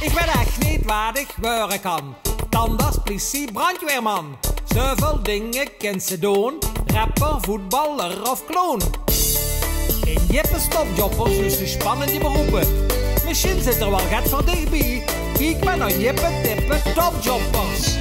Ik weet echt niet wat ik worden kan. Tandarts, politie, brandweerman. Zoveel dingen kent ze doen. Rapper, voetballer of kloon. In Jippe stopjobbers, dus de spannende beroepen. Misschien zit er wel gat voor dichtbij. Kijk maar naar Jippe Tippe topjobbers.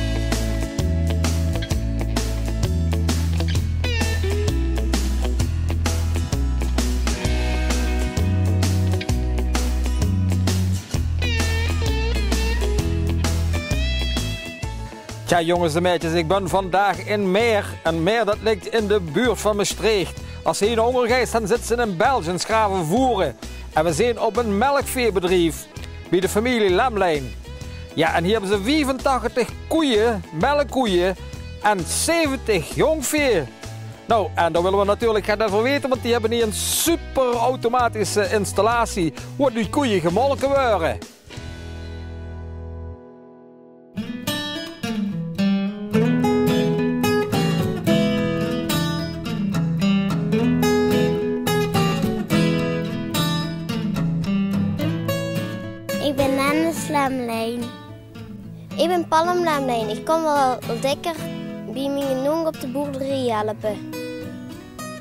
Tja jongens en meisjes, ik ben vandaag in Meer. En Meer dat ligt in de buurt van Maastricht. Als je hier honger gaat, dan zitten ze in België, in Schravenvoeren. En we zijn op een melkveebedrijf bij de familie Lamlijn. Ja, en hier hebben ze 85 koeien, melkkoeien en 70 jongvee. Nou, en daar willen we natuurlijk gaan over weten, want die hebben hier een super automatische installatie waar die koeien gemolken worden. Ik ben Nannes Lamlijn. Ik ben Palm Lamlijn. Ik kom wel dikker bij mijn jongen op de boerderij helpen.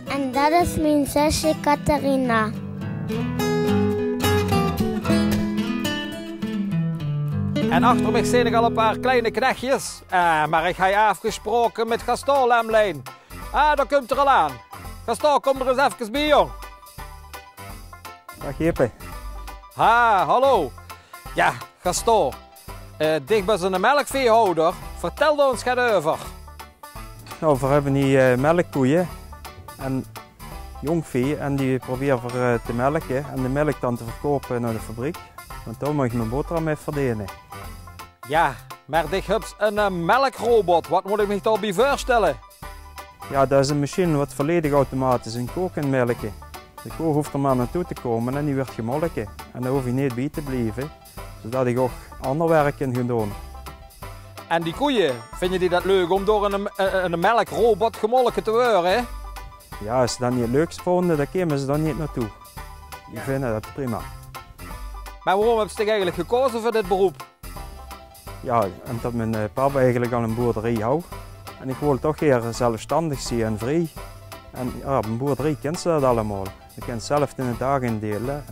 En dat is mijn zusje Catharina. En achter mij zijn nog al een paar kleine knechtjes. Maar ik ga afgesproken met Gaston Lamlijn. Daar komt er al aan. Gaston, kom er eens even bij, jong. Dag Jippe. Hallo. Ja, Gaston. Dicht bij zijn melkveehouder. Vertel ons gaat over. Nou, we hebben die melkkoeien en jongvee en die proberen we te melken en de melk dan te verkopen naar de fabriek. Want daar mag je mijn boterham mee verdienen. Ja, maar dit hebt een melkrobot. Wat moet ik me daarbij voorstellen? Ja, dat is een machine wat volledig automatisch een koe kan melken. De koe hoeft er maar naartoe te komen en die wordt gemolken. En daar hoef je niet bij te blijven, zodat ik ook ander werk kan gaan doen. En die koeien, vind je die dat leuk om door een melkrobot gemolken te worden? Ja, als ze dat niet het leukst vonden, dan komen ze dan niet naartoe. Die vinden dat prima. Maar waarom heb je eigenlijk gekozen voor dit beroep? Ja, omdat mijn papa eigenlijk al een boerderij houdt. En ik wil toch weer zelfstandig zijn en vrij. En ja, op een boerderij kent ze dat allemaal. Je kunt zelf in de dag indelen.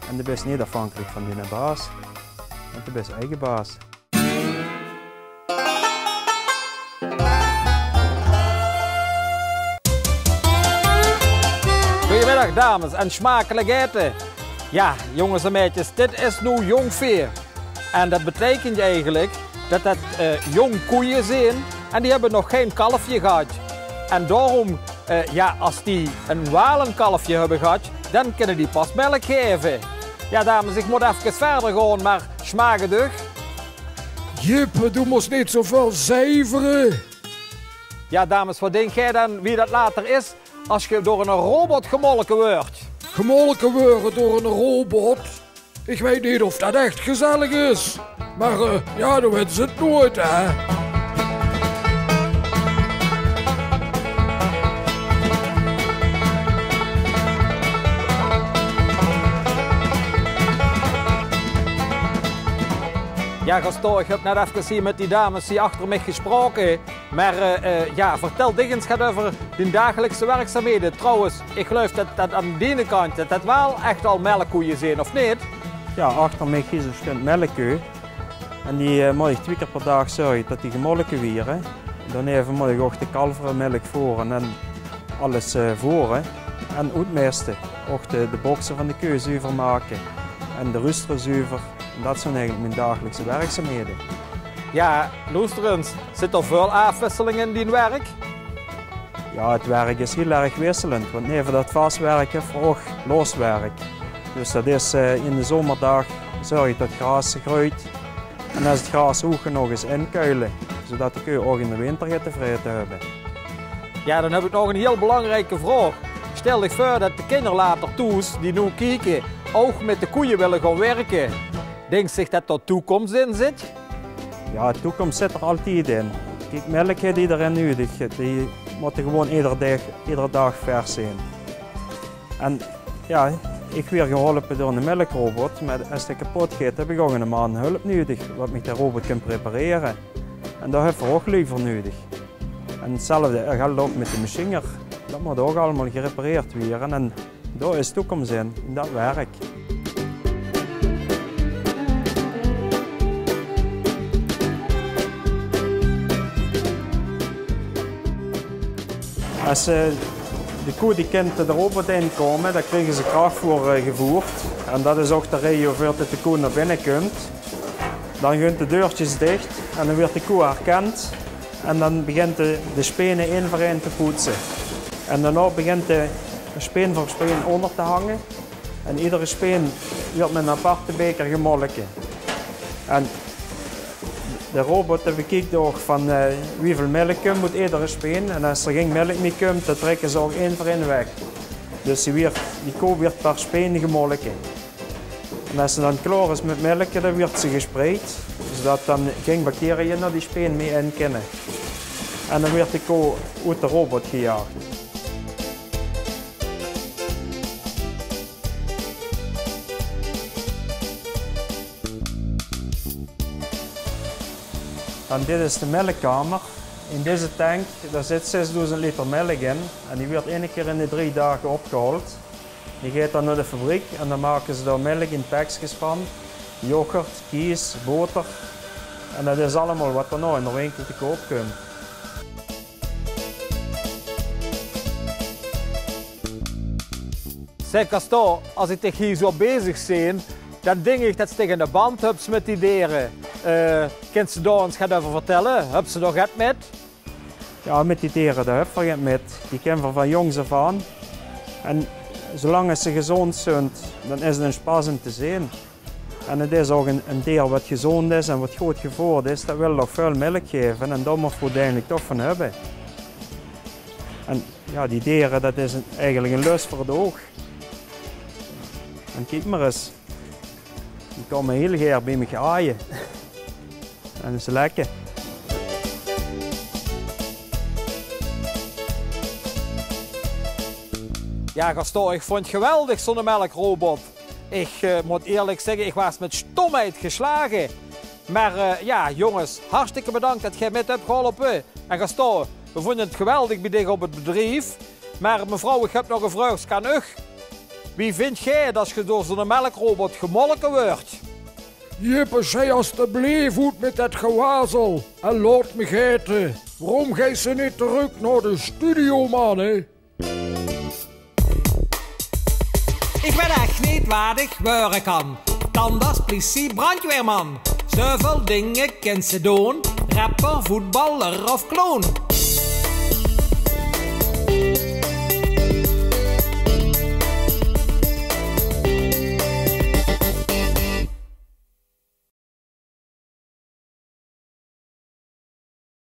En je bent niet afhankelijk van die baas. Want je bent eigen baas. Goedemiddag dames en smakelijk eten. Ja, jongens en meisjes, dit is nu jongvee. En dat betekent eigenlijk dat dat jong koeien zijn en die hebben nog geen kalfje gehad. En daarom, ja, als die een walenkalfje hebben gehad, dan kunnen die pas melk geven. Ja dames, ik moet even verder gaan, maar smaken dus. Jippe, doe moest niet zoveel zeiveren. Ja dames, wat denk jij dan wie dat later is als je door een robot gemolken wordt? Gemolken worden door een robot? Ik weet niet of dat echt gezellig is. Maar ja, dan weten ze het nooit, hè. Ja, Gaston, ik heb net even hier met die dames die achter mij gesproken. Maar ja, vertel eens gaat over die dagelijkse werkzaamheden. Trouwens, ik geloof dat aan de ene kant dat wel echt al melkkoeien zijn, of niet? Ja, achter mij is een stuk melkkoe. En die moet ik 2 keer per dag zorgen dat die gemolken worden. Dan even moet ik ook de kalverenmelk voeren en alles voeren. En uitmesten. Ook de boksen van de koe zuiver maken. En de rusteren zuiver. En dat zijn eigenlijk mijn dagelijkse werkzaamheden. Ja, luister eens, zit er veel afwisseling in die werk? Ja, het werk is heel erg wisselend, want neven dat vastwerk heeft ook loswerk. Dus dat is in de zomerdag zorg je dat het gras groeit. En als het gras ook nog eens inkuilen, zodat de koe ook in de winter tevreden hebben. Ja, dan heb ik nog een heel belangrijke vraag. Stel je voor dat de kinderen later thuis, die nu kijken, ook met de koeien willen gaan werken. Denk zich dat er toekomst in zit? Ja, de toekomst zit er altijd in. Kijk, melk heeft iedereen nodig. Die moeten gewoon iedere dag vers zijn. En ja, ik weer geholpen door een melkrobot, maar als het kapot gaat heb ik ook een man hulp nodig, wat ik de robot kan prepareren. En dat hebben we ook liever nodig. En hetzelfde geldt ook met de machiner. Dat moet ook allemaal gerepareerd worden en daar is de toekomst in dat werk. Als de koe die kent de robot inkomen, dan krijgen ze krachtvoer gevoerd. En dat is ook de reden voor dat de koe naar binnen komt. Dan gaan de deurtjes dicht en dan wordt de koe herkend. En dan begint de spenen één voor één te poetsen. En daarna begint de speen voor speen onder te hangen. En iedere speen wordt met een aparte beker gemolken. En de robot bekijkt ook van hoeveel melk komt uit iedere speen. En als er geen melk meer komt, dan trekken ze ook één voor één weg. Dus die koe wordt per speen gemolken. En als ze dan klaar is met melk, dan wordt ze gespreid. Zodat dan geen bacteriën naar die speen mee in kunnen. En dan wordt de koe uit de robot gejaagd. En dit is de melkkamer. In deze tank daar zit 6000 liter melk in. En die wordt één keer in de 3 dagen opgehaald. Die gaat dan naar de fabriek en dan maken ze daar melk in pakjes van. Yoghurt, kies, boter. En dat is allemaal wat er nou in de winkel te koop komt. Zeg Gaston, als ik tegen hier zo bezig ben, dan denk ik dat ze tegen de band hebben met die dieren. Kunt ze daar ons gaan over vertellen? Hebben ze daar het met? Ja, met die dieren daar hebben we het met. Die kennen we van jongs af aan. En zolang ze gezond zijn, dan is het een spaas om te zien. En het is ook een dier wat gezond is en wat goed gevoerd is, dat wil nog veel melk geven en daar moet we uiteindelijk toch van hebben. En ja, die dieren, dat is eigenlijk een lust voor het oog. En kijk maar eens, die komen heel graag bij me aaien. En dat is lekker. Ja Gaston, ik vond het geweldig zo'n melkrobot. Ik moet eerlijk zeggen, ik was met stomheid geslagen. Maar ja jongens, hartstikke bedankt dat jij met hebt geholpen. En Gaston, we vonden het geweldig bij dich op het bedrijf. Maar mevrouw, ik heb nog een vraag aan u. Wie vind jij dat je door zo'n melkrobot gemolken wordt? Jippe, zei alstublieft uit met dat gewazel en laat me geten. Waarom ga ze niet terug naar de studio, man, hè? Ik weet echt niet wat ik worden kan. Tandarts, politie, brandweerman. Zoveel dingen kent ze doen. Rapper, voetballer of kloon.